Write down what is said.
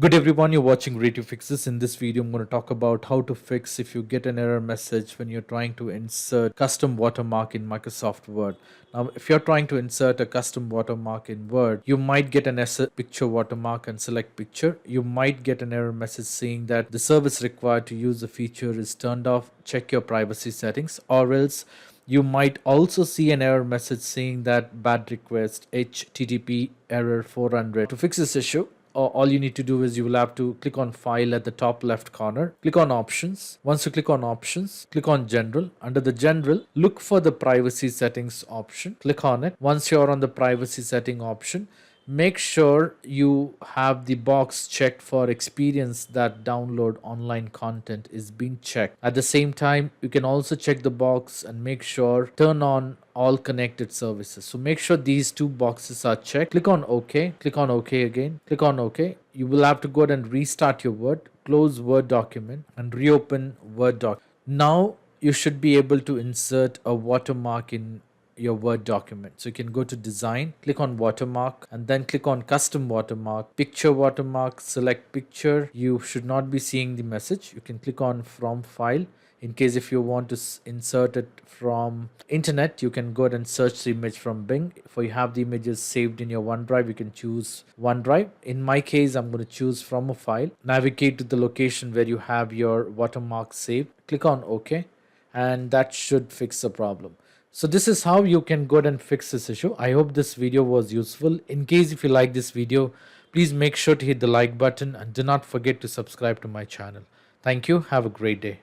Good everyone, you're watching Ready to Fix This. In this video, I'm going to talk about how to fix if you get an error message when you're trying to insert custom watermark in Microsoft Word. Now, if you're trying to insert a custom watermark in Word, you might get an picture watermark and select picture. You might get an error message saying that the service required to use the feature is turned off. Check your privacy settings, or else you might also see an error message saying that bad request HTTP error 400. To fix this issue, all you need to do is you will have to click on file at the top left corner, click on options. Once you click on options, click on general. Under the general, look for the privacy settings option, click on it. Once you're on the privacy setting option, make sure you have the box checked for experience that download online content is being checked. At the same time, you can also check the box and make sure turn on all connected services. So make sure these two boxes are checked. Click on OK, click on OK again, click on OK. You will have to go ahead and restart your Word, close Word document and reopen Word doc. Now you should be able to insert a watermark in your Word document. So you can go to design, click on watermark and then click on custom watermark, picture watermark, select picture. You should not be seeing the message. You can click on from file. In case if you want to insert it from internet, you can go ahead and search the image from Bing. If you have the images saved in your OneDrive, you can choose OneDrive. In my case, I'm going to choose from a file. Navigate to the location where you have your watermark saved. Click on OK and that should fix the problem. So this is how you can go ahead and fix this issue. I hope this video was useful. In case if you like this video, please make sure to hit the like button and do not forget to subscribe to my channel. Thank you. Have a great day.